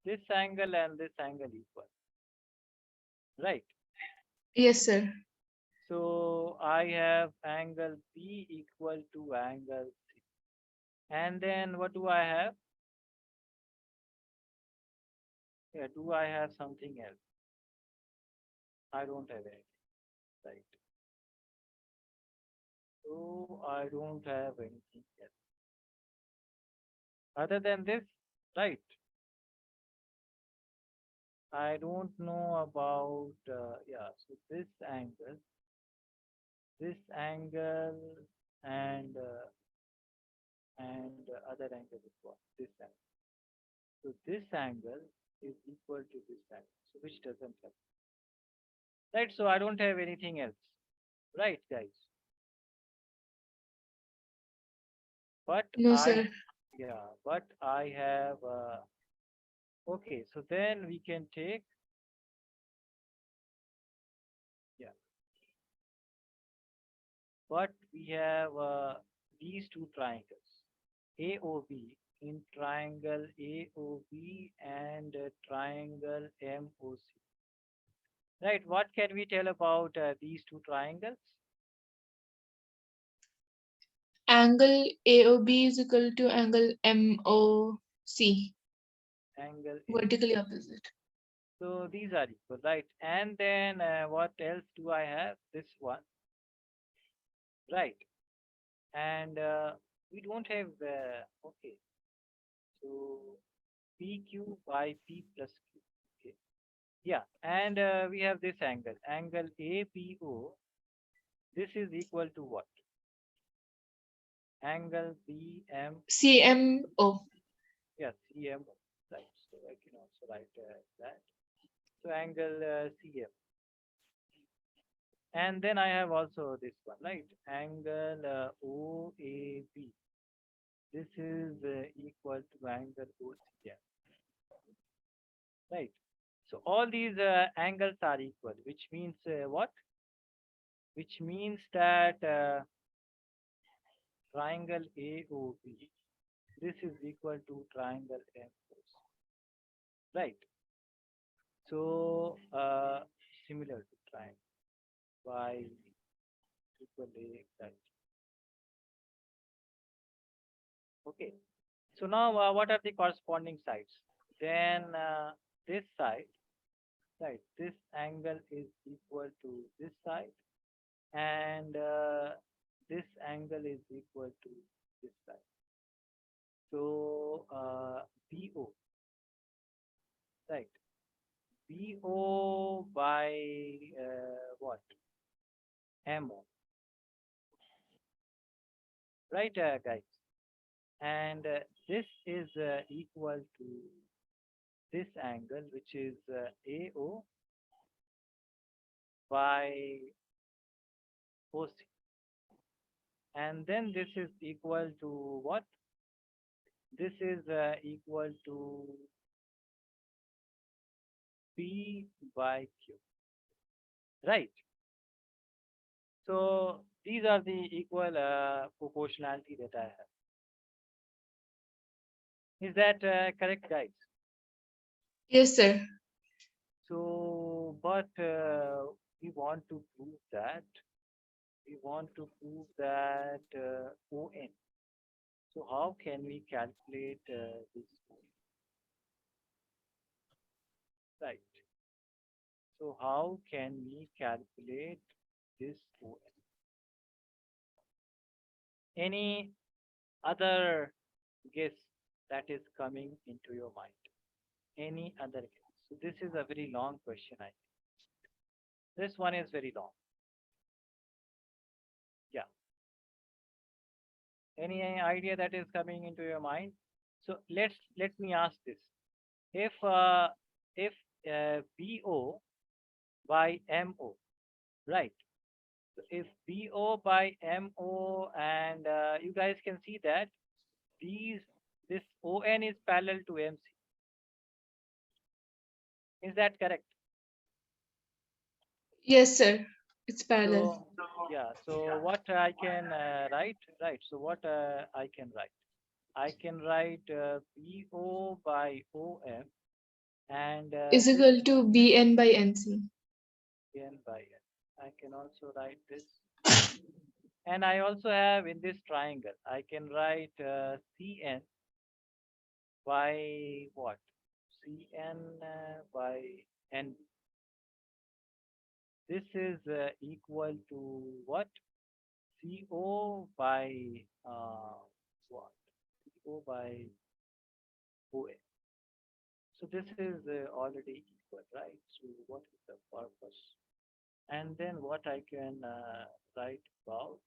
this angle and this angle equal, right? Yes, sir. So I have angle P equal to angle C. And then what do I have? Yeah, do I have something else? I don't have anything, right? So I don't have anything else. Other than this, right? I don't know about, yeah, so this angle, and other angle is what? This angle. So this angle is equal to this angle, so which doesn't have, right? So I don't have anything else, right, guys? But No, I, sir. yeah, but I have, okay, so then we can take, yeah, but we have these two triangles, AOB in triangle AOB and triangle MOC. Right, what can we tell about these two triangles? Angle AOB is equal to angle MOC, Angle vertically AOB. opposite. So these are equal, right? And then what else do I have? This one, right? And we don't have, okay, so PQ by P plus Q. Okay. Yeah, and we have this angle APO. This is equal to what? Angle BM, CMO. yeah, CMO, right? So I can also write that. So angle CM. And then I have also this one, right? Angle OAB. This is equal to angle OCM, right? So all these angles are equal, which means what? Which means that triangle AOB, this is equal to triangle MOC, right? So similar to triangle Y equal A, right? Okay. So now what are the corresponding sides? Then this side, right? This angle is equal to this side, and this angle is equal to this side. So BO, right? BO by what? MO, right, guys? And this is equal to this angle, which is AO by OC. And then this is equal to what? This is equal to P by Q, right? So these are the equal proportionality that I have. Is that correct, guys? Yes, sir. So, but we want to prove that ON. So how can we calculate this ON? Right. So how can we calculate this ON? Any other guess that is coming into your mind? Any other guess? So this is a very long question, I think. This one is very long. Yeah. Any idea that is coming into your mind? So let me ask this. If if BO by MO, right? So if BO by MO, and you guys can see that these this ON is parallel to MC. Is that correct? Yes, sir. It's parallel. So yeah. So what I can write? Right. So what I can write? I can write BO by OM. And is this equal to BN by NC. n by n. I can also write this. And I also have in this triangle, I can write Cn by what? Cn by n. This is equal to what? CO by what? CO by OA. So this is already equal, right? So what is the purpose? And then what I can write about,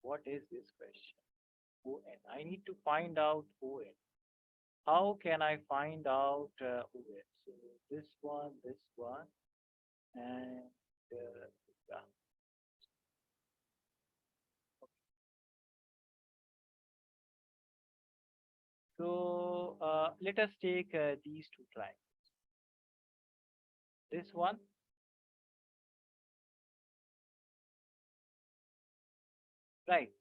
what is this question? ON. I need to find out ON. How can I find out ON? So this one, and yeah. So let us take these two triangles. This one, right,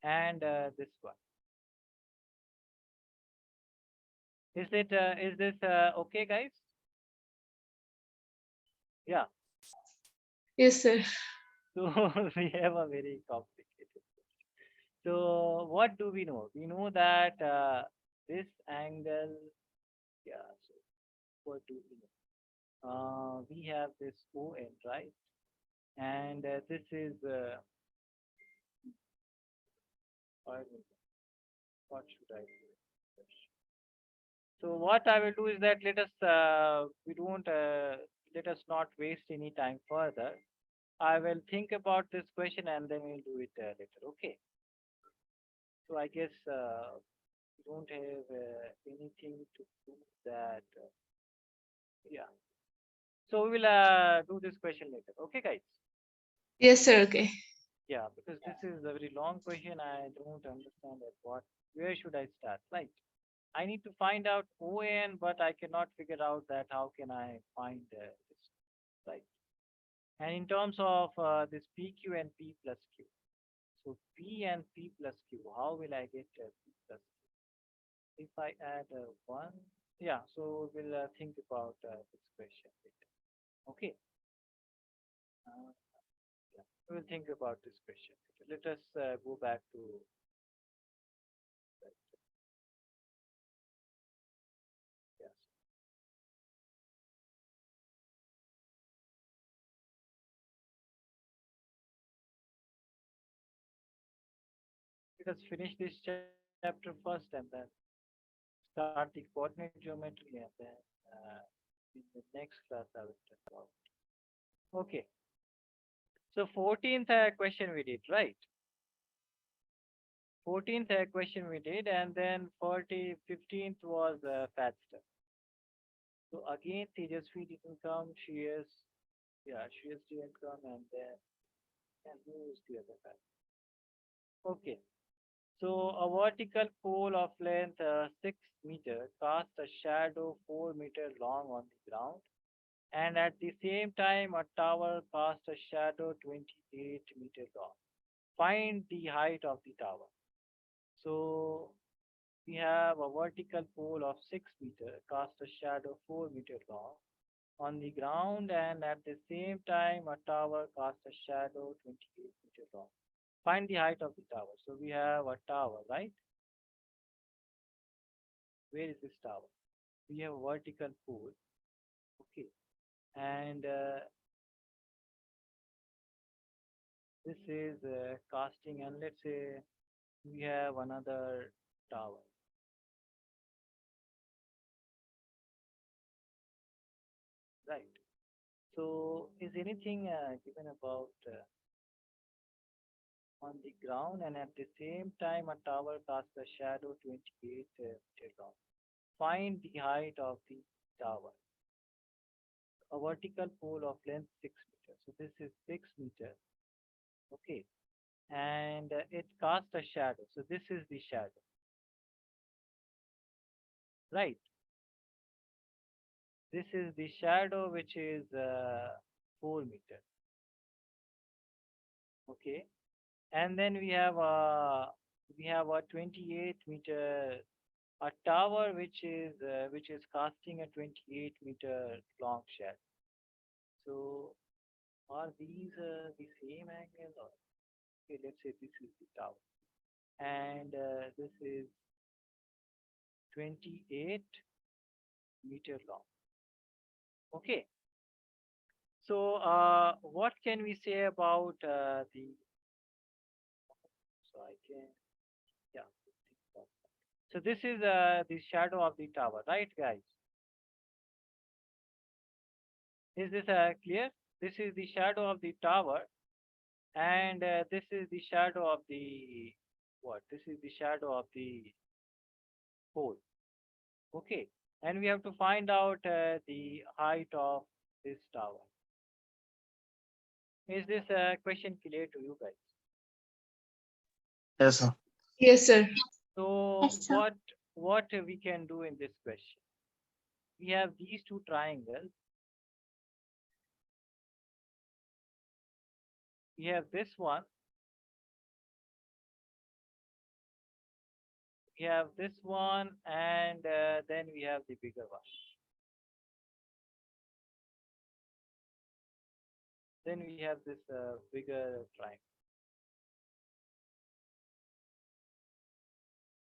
and this one. Is this okay, guys? Yeah. Yes, sir. So we have a very complicated. So what do we know? We know that this angle, yeah. So what do we know? We have this ON, right? And this is what what should I do? So what I will do is that we don't let us not waste any time further. I will think about this question and then we'll do it later. Okay. So I guess we don't have anything to prove that. Yeah. So we will do this question later. Okay, guys. Yes, sir. Okay. Yeah, because this is a very long question. I don't understand that what, where should I start? Right. I need to find out ON, but I cannot figure out that how can I find this, right? And in terms of this PQ and P plus Q, so P and P plus Q, how will I get P plus Q? If I add one, yeah, so we'll think about this question later. Okay, uh, yeah, we'll think about this question later. Let us go back to, yes, let us finish this chapter first and then start the coordinate geometry and then uh, in the next class I will talk about. Okay, so 14th question we did, right? 14th question we did, and then 15th was fat stuff. So again, Tejasvi didn't come. She didn't come, and who is the other guy? Okay, so a vertical pole of length 6 meter casts a shadow 4 meter long on the ground, and at the same time, a tower casts a shadow 28 meter long. Find the height of the tower. So we have a vertical pole of 6 meter, cast a shadow 4 meter long on the ground, and at the same time, a tower cast a shadow 28 meter long. Find the height of the tower. So we have a tower, right? Where is this tower? We have a vertical pole, okay, and this is casting, and let's say we have another tower, right? So is anything given about on the ground, and at the same time a tower casts a shadow 28 meter long. Find the height of the tower. A vertical pole of length 6 meters. So this is 6 meter. Okay. And it casts a shadow. So this is the shadow. Right. This is the shadow which is 4 meter. Okay. And then we have a 28 meter A tower which is casting a 28-meter long shadow. So are these the same angle? Or okay, let's say this is the tower, and this is 28-meter long. Okay. So what can we say about the? So I can yeah. So this is the shadow of the tower, right, guys? Is this clear? This is the shadow of the tower, and this is the shadow of the what? This is the shadow of the pole. Okay, and we have to find out the height of this tower. Is this question clear to you guys? Yes, sir. Yes, sir. So Yes, sir. what we can do in this question? We have these two triangles. We have this one. We have this one, and then we have the bigger one. Then we have this bigger triangle.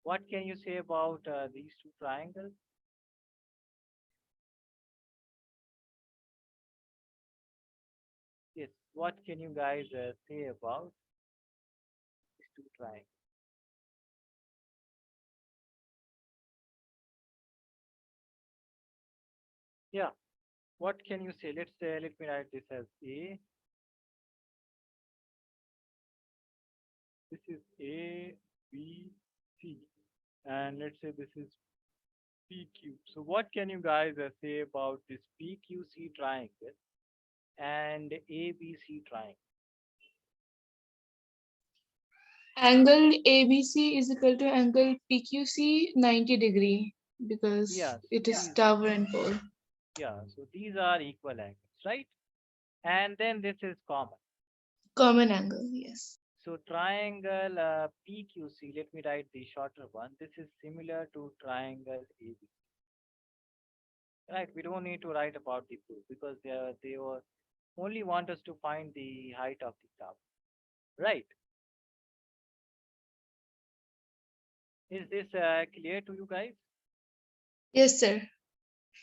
What can you say about these two triangles? Yes. What can you guys say about these two triangles? Yeah. What can you say? Let's say, let me write this as A. This is A, B, C. And let's say this is PQ. So what can you guys say about this PQC triangle and ABC triangle? Angle ABC is equal to angle PQC 90-degree Yeah, because so it is these tower and pole. yeah, so these are equal angles, right? And then this is common. Common angle, yes. So triangle PQC, let me write the shorter one. This is similar to triangle ABC. Right, we don't need to write about the proof because they were only want us to find the height of the tower. Right. Is this clear to you guys? Yes, sir.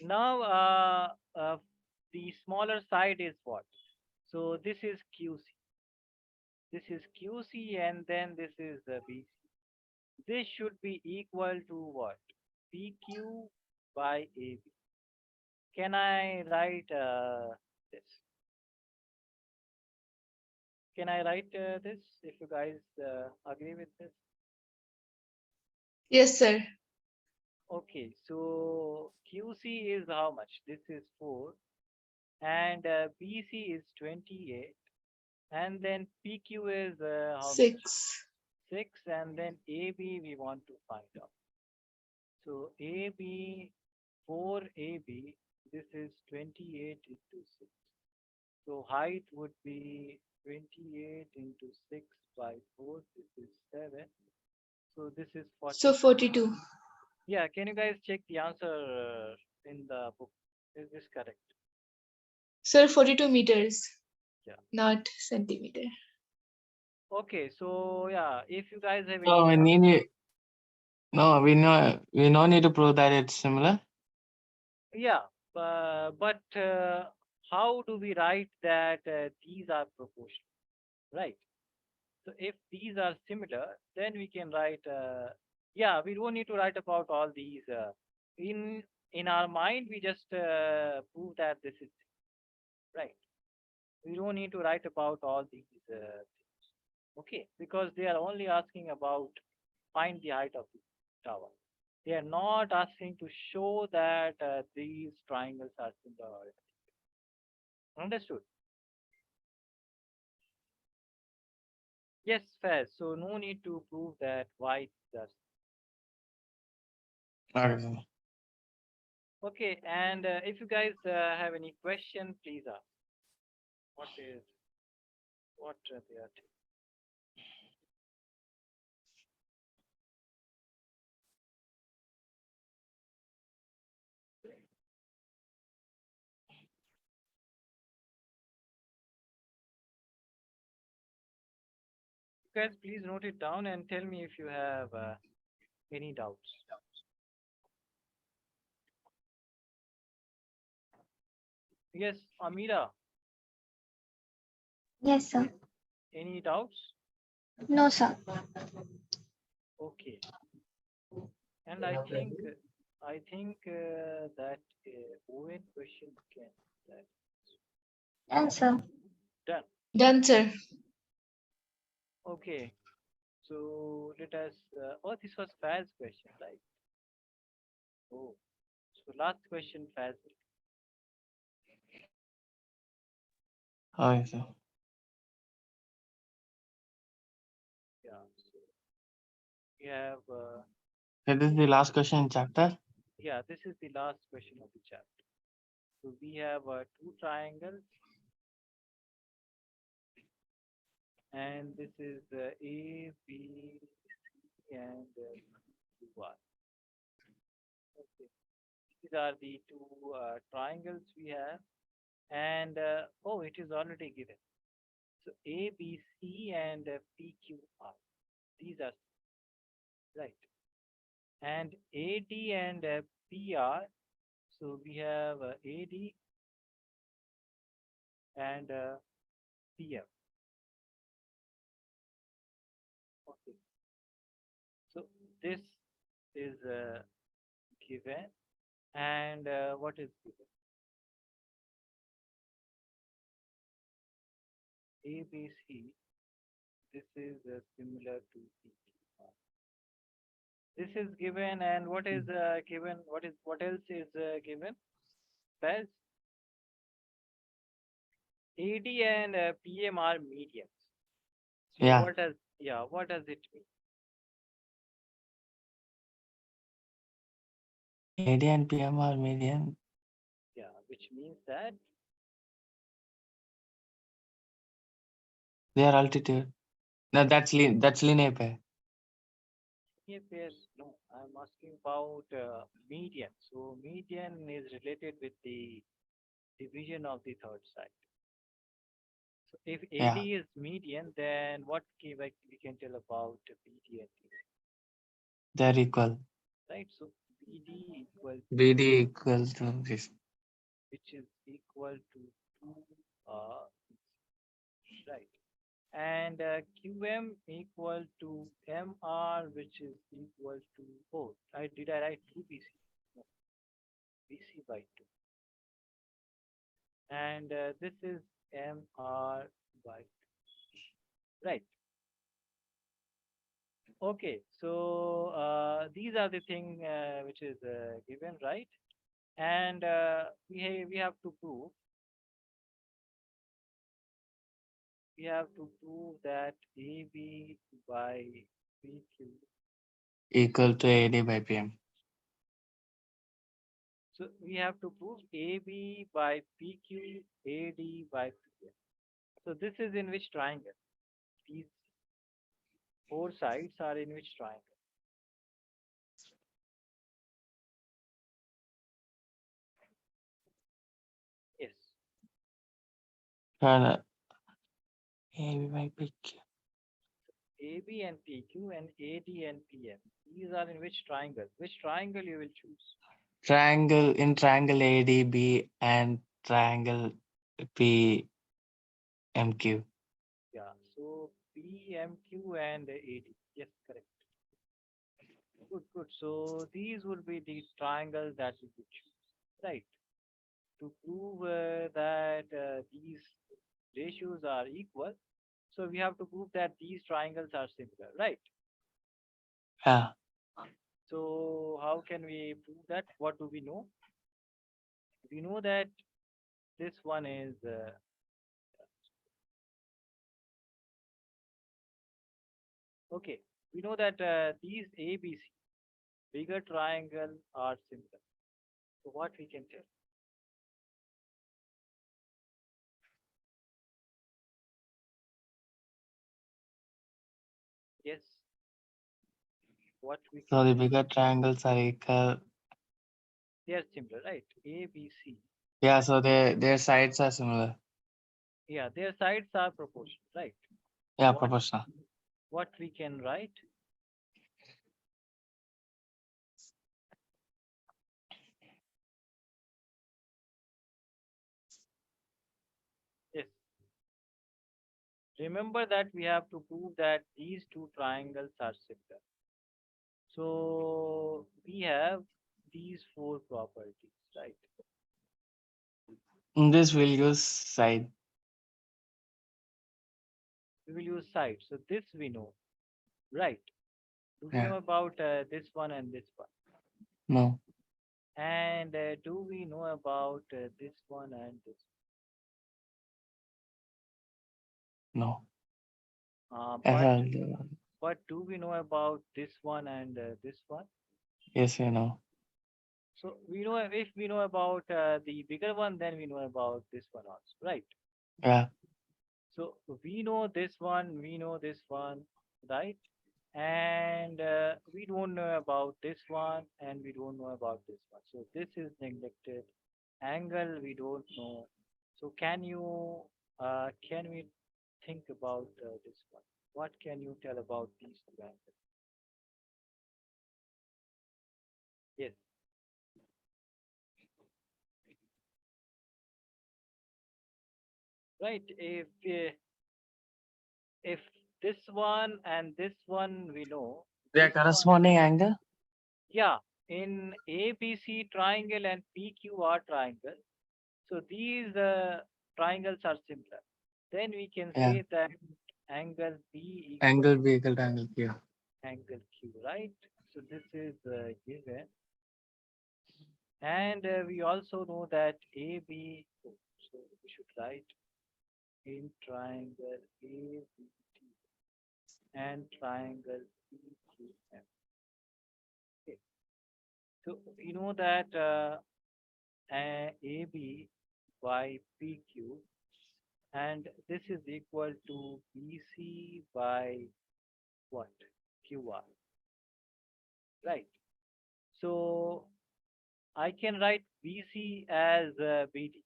Now, the smaller side is what? So this is QC. This is QC, and then this is BC. This should be equal to what? PQ by AB. Can I write this? Can I write this if you guys agree with this? Yes, sir. Okay, so QC is how much? This is 4, and BC is 28, and then PQ is how much? 6. 6, and then AB we want to find out. So AB, 4AB, this is 28 into 6. So height would be 28 into 6 by 4. This is 7. So this is So 42. 42. Yeah, can you guys check the answer in the book? Is this correct? Sir, 42 meters, Yeah. not centimeter. Okay, so yeah, if you guys have any So we doubt, need no, we no need to prove that it's similar. yeah, but how do we write that these are proportional, right? So if these are similar, then we can write, yeah, we don't need to write about all these. In in our mind, we just prove that this is right. We don't need to write about all these things, okay? Because they are only asking about find the height of the tower. They are not asking to show that these triangles are similar. Understood? Yes, fair. So no need to prove that why these are. Okay. Okay, and if you guys have any question, please ask. What is what they are taking? guys please note it down and tell me if you have any doubts. Yes, Amira, Yes, sir. any doubts? No, sir. Okay. And I think that ON question can that Done, sir. done. Done, sir. Okay. So let us. Oh, this was Faz question, right? Oh, so last question, Faz. Okay, sir. Yeah. So we have. So this is the last question in chapter. Yeah, this is the last question of the chapter. So we have two triangles, and this is A, B, C, and Q, R. Okay. These are the two triangles we have, and oh, it is already given. So A, B, C, and P, Q, R. These are right. And AD and PR. So we have AD and PM. Okay. So this is given, and what is given? ABC. This is similar to PQR. This is given, and what is given? What else is given? As AD and PM are medians. So Yeah. what does it mean? AD and PM are median. Yeah, which means that Their altitude. No, that's linear pair. if yes, no, I'm asking about median. So median is related with the division of the third side. So if Yeah. AD is median, then what we can tell about BD and TC, They're equal. right? So BD equal to BD equal to this. which is equal to 2 uh, right, and QM equal to MR, which is equal to, oh, did I write 2 BC? No, BC by 2. And this is MR by 2. Right. Okay. So these are the thing which is given, right? And we have to prove that AB by PQ. Equal to AD by PM. So we have to prove AB by PQ, AD by PM. So this is in which triangle? These four sides are in which triangle? Yes. And AD by PQ. AB and PQ and AD and PM. These are in which triangle? Which triangle you will choose? Triangle ADB and triangle PMQ. Yeah. So PMQ and AD. Yes, correct. Good, good. So these would be the triangles that we could choose. Right. To prove that these ratios are equal, so we have to prove that these triangles are similar, right? Yeah. So how can we prove that? What do we know? We know that this one is okay. We know that these ABC bigger triangle are similar. So what we can tell? Yes, what we So can the tell? bigger triangles are equal. They are similar, right? ABC. Yeah, so their sides are similar. Yeah, their sides are proportional, right? Yeah, What proportional. what we can write? Yes. Remember that we have to prove that these two triangles are similar. So we have these four properties, right? In this we'll use side. We will use side. So this we know, right? Do we Yeah. know about this one and this one? No. And do we know about this one and this No. one? I have But do we know about this one and this one? yes, you know. So we know if we know about the bigger one, then we know about this one also, right? Yeah. So we know this one, we know this one, right? And we don't know about this one, and we don't know about this one. So this is neglected. Angle we don't know. So can we think about this one? What can you tell about these two angles? Yes, right. If this one and this one we know, Their this one, corresponding angle? yeah, in ABC triangle and PQR triangle, so these triangles are similar. Then we can Yeah. say that angle B equal Angle B equal to angle Q. angle Q, right? So this is given. And we also know that AB, so we should write in triangle ABT and triangle PQM. Okay. So we know that AB by PQ, and this is equal to BC by what? QR, right? So I can write BC as BD,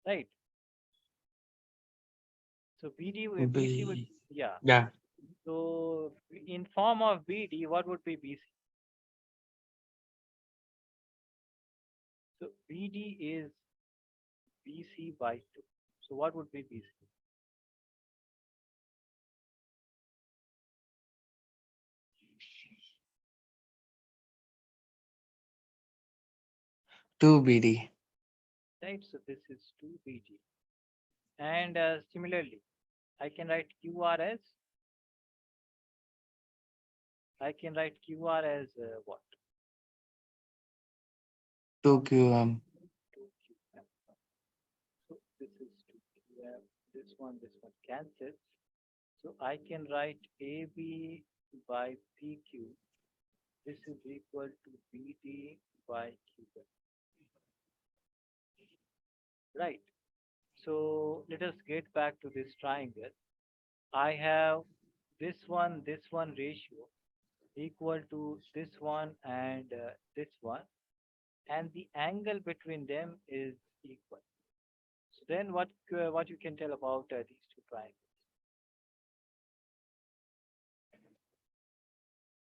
right? So BC would, B. yeah. Yeah. So in form of BD, what would be BC? So BD is BC by 2. So what would be BC? 2 BD. Right? So this is 2 BD. And similarly, I can write QR as, I can write QR as what? 2 QM. 2QM. So this is 2QM. This one cancels. So I can write AB by PQ. This is equal to BD by QM. Right. So let us get back to this triangle. I have this one ratio equal to this one and this one, and the angle between them is equal. So then what you can tell about these two triangles?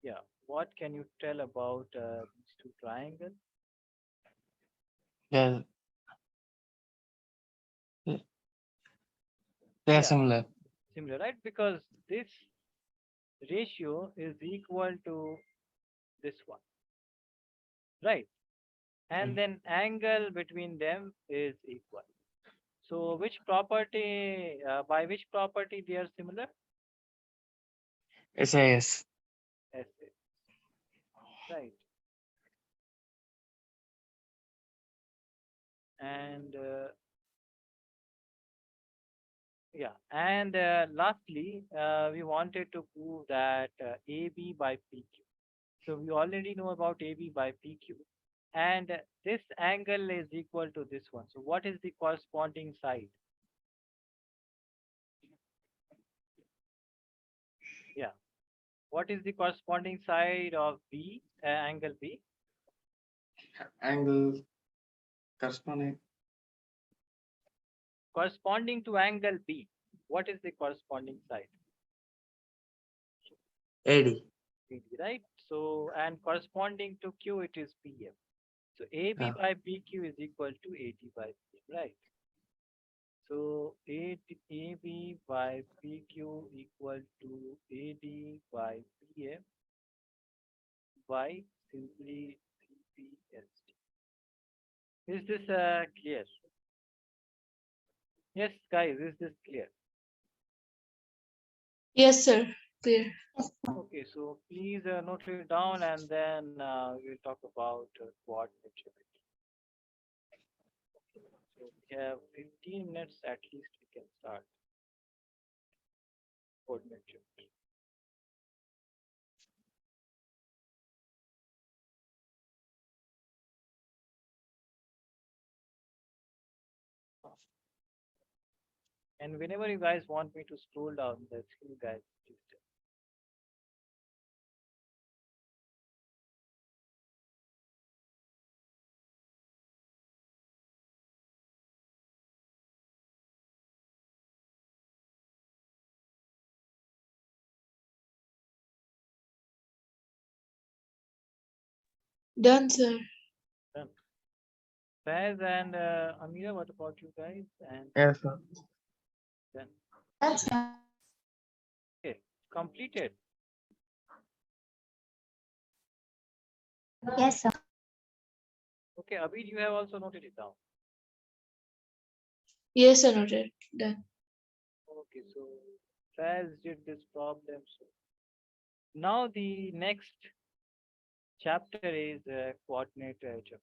Yeah, what can you tell about these two triangles? They're, they're Yeah, similar. similar, right? Because this ratio is equal to this one, right? And Mm. then angle between them is equal. So which property, by which property they are similar? SAS. SA, right? And yeah, and lastly, we wanted to prove that AB by PQ. So we already know about AB by PQ, and this angle is equal to this one. So what is the corresponding side? Yeah, what is the corresponding side of B, angle B? Angle corresponding. Corresponding to angle B, what is the corresponding side? AD. AD, right? So, and corresponding to Q, it is PM. So AB Yeah. by PQ is equal to AD by PM, right? So AB by PQ equal to AD by PM by simply CPST. Is this clear? Yes, guys, is this clear? Yes, sir. Clear. Okay, so please note it down and then we'll talk about coordinate geometry. So we have 15 minutes at least we can start coordinate geometry. And whenever you guys want me to scroll down the screen, guys, please tell. Done, sir. Done. Faz and Amira, what about you guys? And Yes, sir. then, Yes, sir. okay, completed. Yes, sir. Okay, Abid, you have also noted it down. Yes, sir. Noted. Done. Okay, so Faz did this problem. So now the next chapter is coordinate geometry.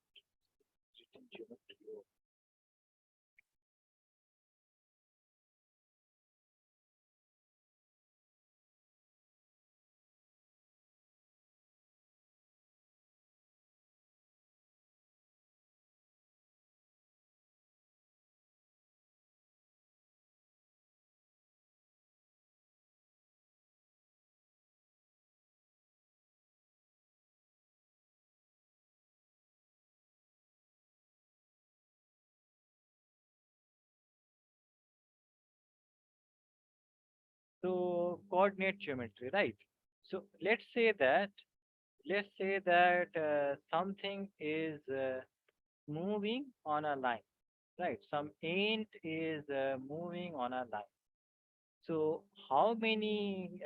Written geometry. So coordinate geometry, right? So let's say that something is moving on a line, right? Some ant is moving on a line. So how many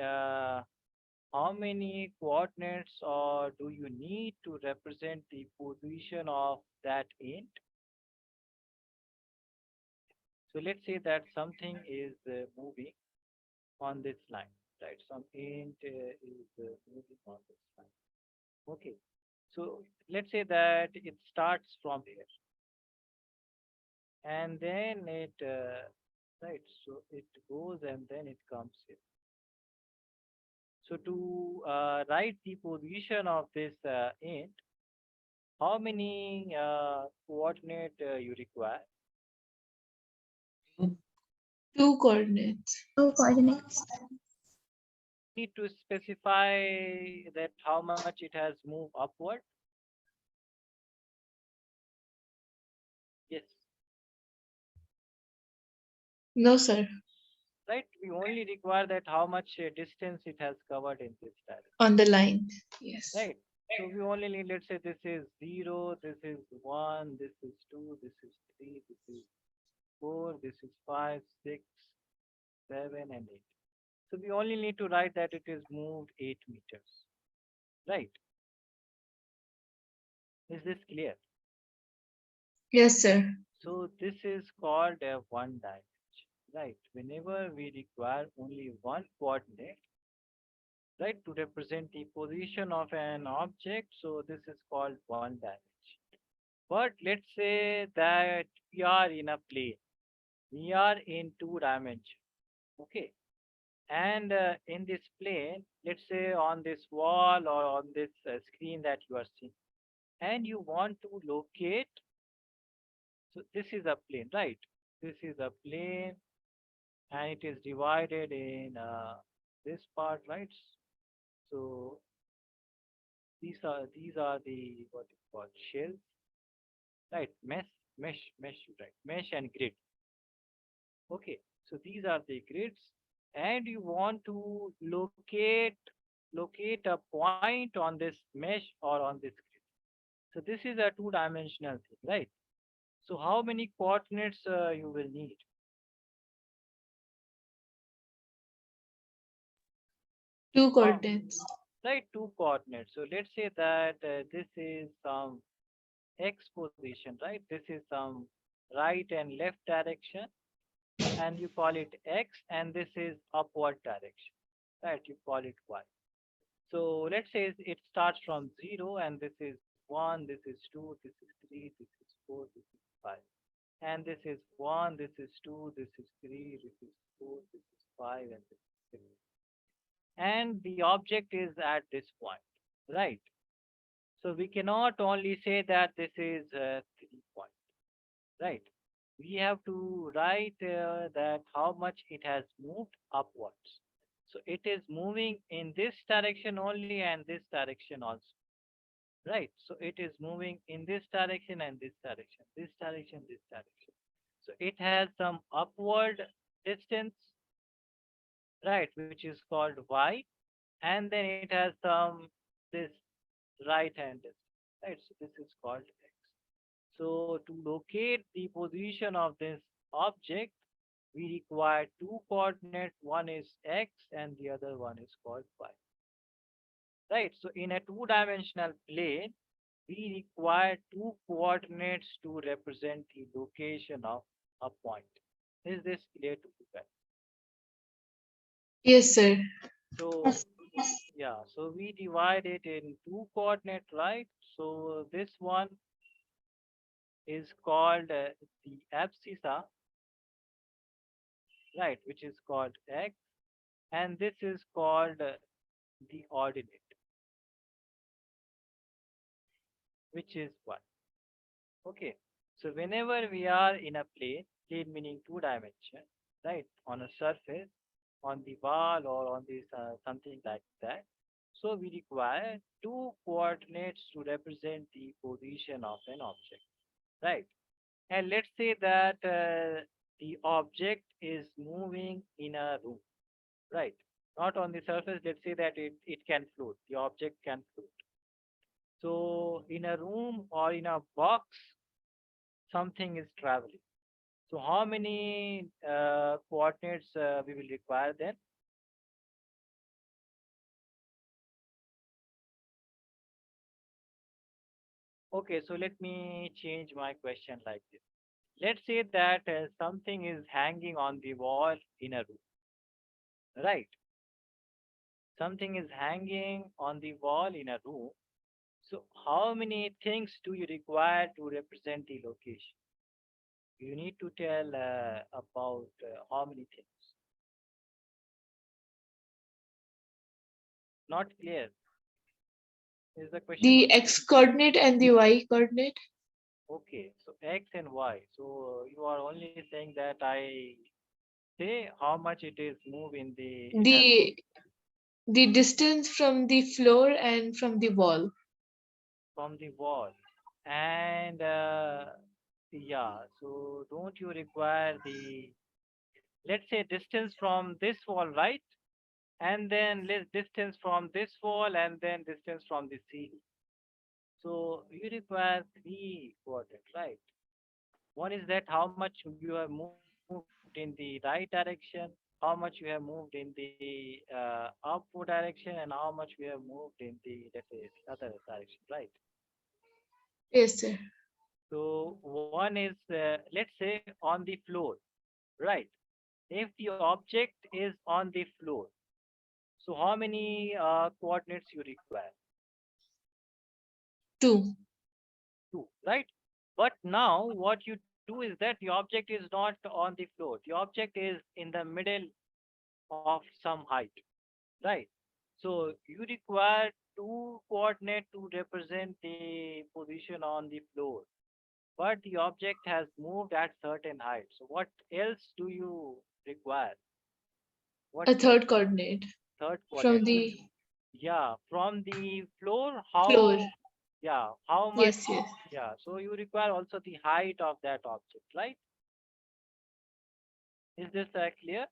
coordinates or do you need to represent the position of that ant? So let's say that something is moving on this line, right? Some ant is moving on this line. Okay. So let's say that it starts from here and then right, so it goes and then it comes here. So to write the position of this int, how many coordinate you require? 2 coordinates. Two coordinates. Need to specify that how much it has moved upward. Yes, No, sir. right. We only require that how much distance it has covered in this direction. On the line. Yes. Right. So we only need, let's say this is 0, this is 1, this is 2, this is 3, this is 4, this is 5, 6, 7, and 8. So we only need to write that it is moved 8 meters. Right. Is this clear? Yes, sir. So this is called a one dimension. Right. Whenever we require only one coordinate, right, to represent the position of an object, so this is called one dimension. But let's say that we are in a plane. We are in 2 dimensions. Okay. And in this plane, let's say on this wall or on this screen that you are seeing, and you want to locate, so this is a plane, right? This is a plane and it is divided in this part, right? So these are the what is called shells, right? Mesh, right? Mesh and grid. Okay, so these are the grids, and you want to locate locate a point on this mesh or on this grid. So this is a two-dimensional thing, right? So how many coordinates you will need? Two How, coordinates. right, two coordinates. So let's say that this is some x position, right? This is some right and left direction, and you call it x, and this is upward direction, right? You call it y. So let's say it starts from 0, and this is 1, this is 2, this is 3, this is 4, this is 5. And this is 1, this is 2, this is 3, this is 4, this is 5, and this is 6. And the object is at this point, right? So we cannot only say that this is 3 point, right? We have to write that how much it has moved upwards. So it is moving in this direction only and this direction also, right? So it is moving in this direction and this direction, this direction, this direction. So it has some upward distance, right, which is called y, and then it has some this right hand distance, right? So this is called x. So to locate the position of this object, we require two coordinates. One is x and the other one is called y. Right. So in a two-dimensional plane, we require two coordinates to represent the location of a point. Is this clear to you guys? Yes, sir. So yeah, so we divide it in two coordinate, right? So this one is called the abscissa, right, which is called x, and this is called the ordinate, which is y. Okay, so whenever we are in a plane meaning two dimension, right, on a surface, on the wall or on this something like that, so we require two coordinates to represent the position of an object, right? And let's say that the object is moving in a room, right? Not on the surface. Let's say that it can float. The object can float. So in a room or in a box, something is traveling. So how many coordinates we will require then? Okay, so let me change my question like this. Let's say that something is hanging on the wall in a room, right? Something is hanging on the wall in a room. So how many things do you require to represent the location? You need to tell about how many things. Not clear. Is the question The not x coordinate and the y coordinate. okay? So X and Y. So you are only saying that I say how much it is move in the it has moved The distance from the floor and from the wall. from the wall. And yeah, so don't you require the, let's say, distance from this wall, right? And then let's distance from this wall and then distance from the ceiling. So you require three coordinates, right? One is that how much you have moved in the right direction, how much you have moved in the upward direction, and how much we have moved in the, let's say, other direction, right? Yes, sir. So one is, let's say, on the floor, right? If the object is on the floor, so how many coordinates you require? Two. Two, right? But now what you do is that the object is not on the floor. The object is in the middle of some height, right? So you require two coordinate to represent the position on the floor. But the object has moved at certain height. So what else do you require? What A else? third coordinate Third from coordinate. So the yeah, from the floor, floor. how, yeah, how much, Yes, yes. yeah. So you require also the height of that object, right? Is this clear?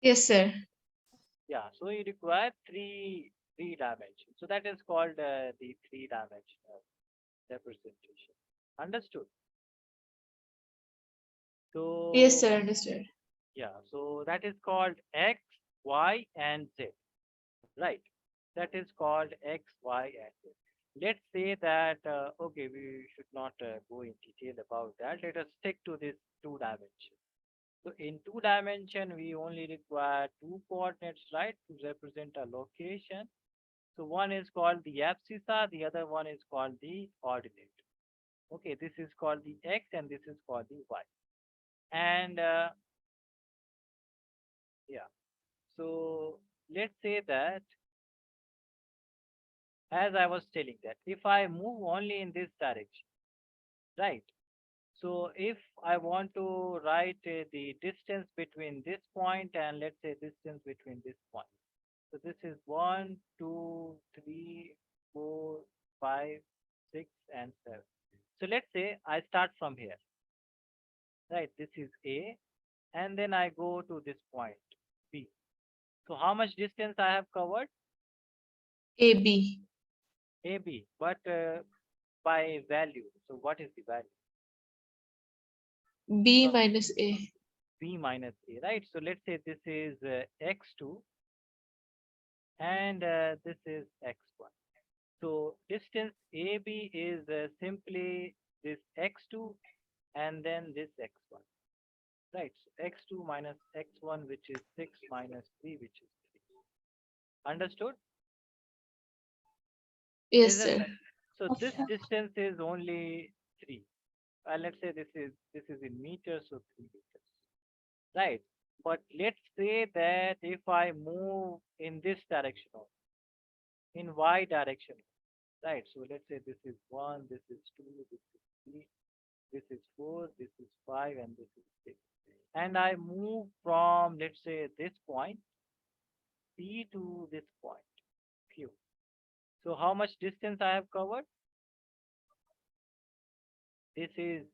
Yes, sir. Yeah, so you require three dimensions. So that is called the three-dimensional representation. Understood? Yes, So sir. Understood. yeah, so that is called X, Y, and Z. Right. That is called X, Y, and Z. Let's say that okay, we should not go in detail about that. Let us stick to this two dimension. So in two dimension, we only require two coordinates, right, to represent a location. So one is called the abscissa, the other one is called the ordinate. Okay, this is called the X and this is called the Y. And yeah, so let's say that as I was telling that if I move only in this direction, right? So if I want to write the distance between this point and let's say distance between this point. So this is one, two, three, four, five, six, and seven. So let's say I start from here, right? This is A, and then I go to this point, B. So how much distance I have covered? AB. AB, but by value. So what is the value? B So minus A. B minus A, right? So let's say this is X2 and this is X1. So distance AB is simply this X2 and then this X1, right? So X2 minus X1, which is 6 minus 3, which is 3. Understood? Is Yes, this sir. so Yes, this sir. distance is only 3. Let's say this is in meters, so 3 meters, right? But let's say that if I move in this direction, in Y direction, right? So let's say this is 1, this is 2, this is 3, this is 4, this is 5, and this is 6. And I move from, let's say, this point P to this point Q. So how much distance I have covered? This is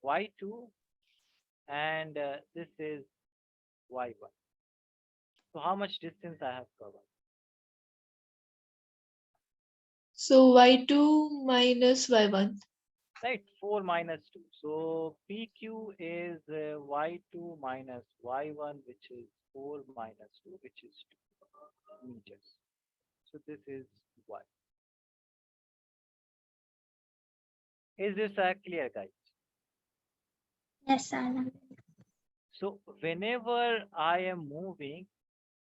Y2 and this is Y1. So how much distance I have covered? So Y2 minus Y1. Right, 4 minus 2. So PQ is Y2 minus Y1, which is 4 minus 2, which is 2 meters. So this is Y. Is this clear, guys? Yes, sir. So whenever I am moving,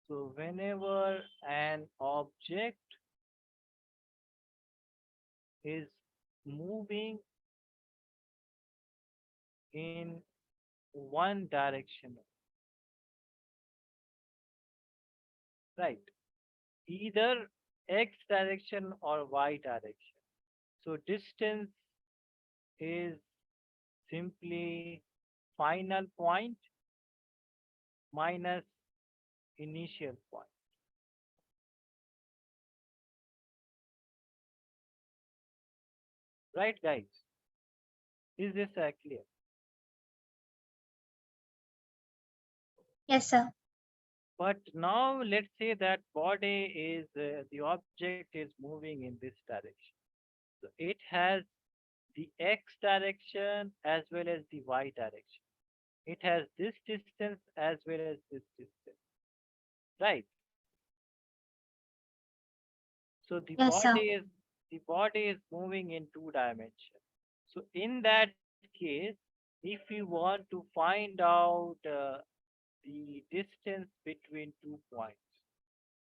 so whenever an object is moving in one direction, right? Either X direction or Y direction. So distance is simply final point minus initial point. Right, guys? Is this clear? Yes, sir. But now let's say that body is the object is moving in this direction. So it has the X direction as well as the Y direction. It has this distance as well as this distance. Right. So Yes, sir. the body is moving in two dimensions. So in that case, if you want to find out the distance between 2 points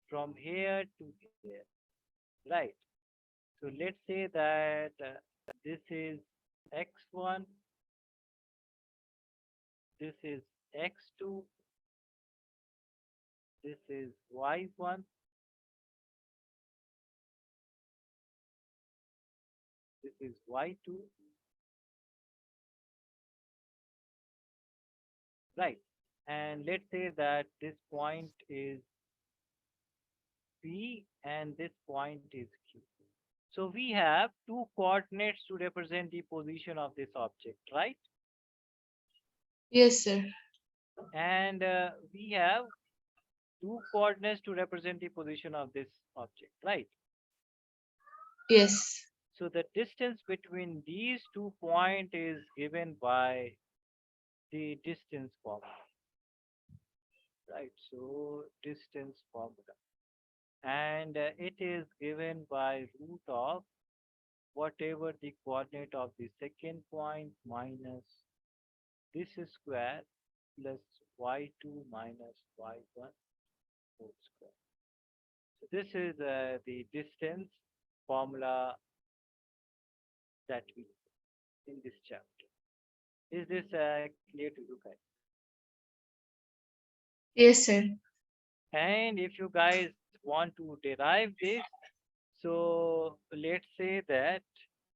from here to here, right? So let's say that this is x1, this is x2, this is y1, this is y2, right? And let's say that this point is P and this point is Q. So we have two coordinates to represent the position of this object, right? Yes, sir. And we have two coordinates to represent the position of this object, right? Yes. So the distance between these 2 points is given by the distance formula, right? So distance formula, and it is given by root of whatever the coordinate of the second point minus this square plus y2 minus y1 whole square. So this is the distance formula that we in this chapter. Is this clear to you guys? Yes, sir. And if you guys want to derive this, so let's say that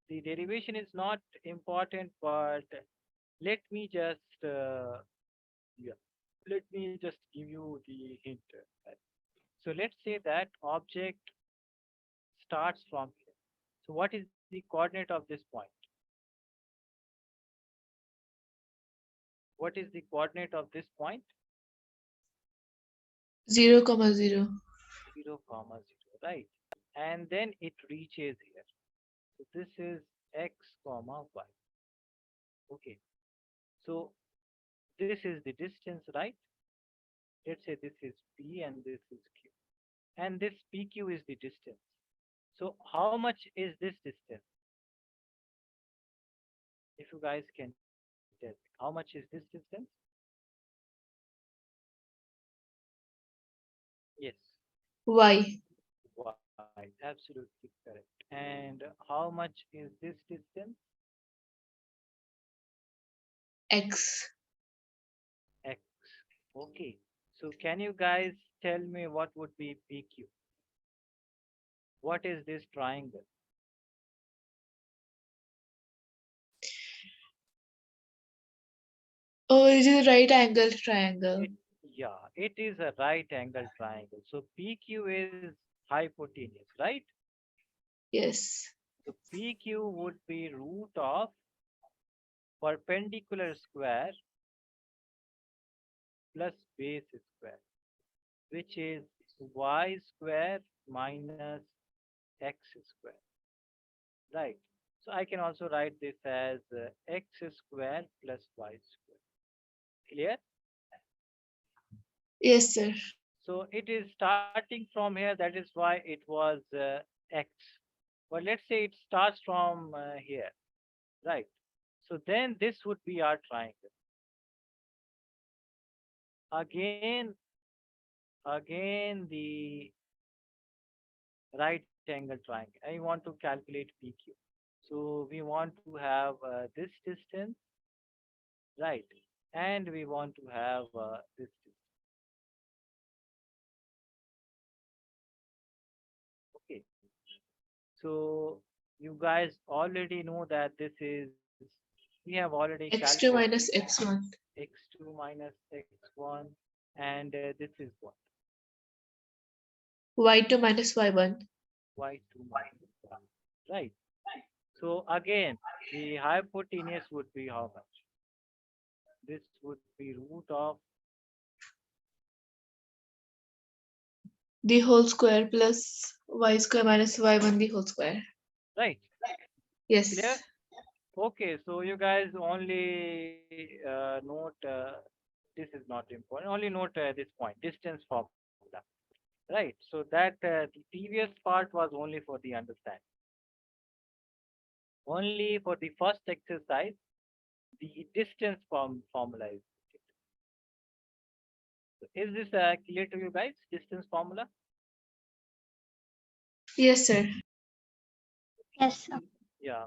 the derivation is not important, but let me just yeah, let me just give you the hint. So let's say that object starts from here. So what is the coordinate of this point? What is the coordinate of this point? 0,0. 0, comma 0, right? And then it reaches here. So this is x, comma y. Okay. So this is the distance, right? Let's say this is P and this is Q. And this PQ is the distance. So how much is this distance? If you guys can tell me, how much is this distance? Yes, Y. Y, absolutely correct. And how much is this distance? X. X. Okay. So can you guys tell me what would be PQ? What is this triangle? Oh, it is a right angle triangle. It, yeah, it is a right angle triangle. So PQ is hypotenuse, right? Yes. So PQ would be root of perpendicular square plus base square, which is y square minus x square, right? So I can also write this as x square plus y square. Clear? Yes, sir. So it is starting from here. That is why it was x. But let's say it starts from here, right? So then this would be our triangle. Again, again the right angle triangle. I want to calculate PQ. So we want to have this distance, right? And we want to have this distance. Okay. So you guys already know that this is, we have already X2 calculated minus X1. x2 minus x1, and this is what? Y2 minus Y1. Y2 minus y. Right. So again, the hypotenuse would be how much? This would be root of, The whole square plus Y square minus Y1 the whole square. right? Clear? Yes. Okay, so you guys only note this is not important. Only note this point, distance formula, right? So that the previous part was only for the understanding. Only for the first exercise, the distance formula is. So is this clear to you guys? Distance formula? Yes, sir. Yes, sir. Yeah.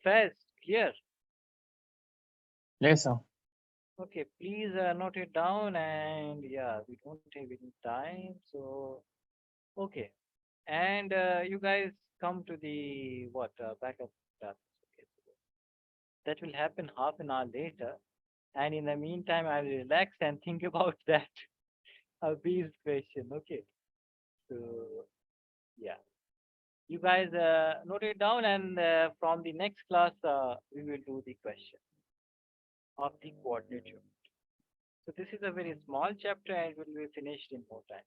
Fast, clear. Yes, sir. Okay, please note it down. And yeah, we don't have any time. So, okay. And you guys come to the what backup class. Okay, so that will happen half an hour later. And in the meantime, I will relax and think about that beast question. Okay. So yeah, you guys note it down, and from the next class, we will do the question of the coordinate unit. So this is a very small chapter and will be finished in more time.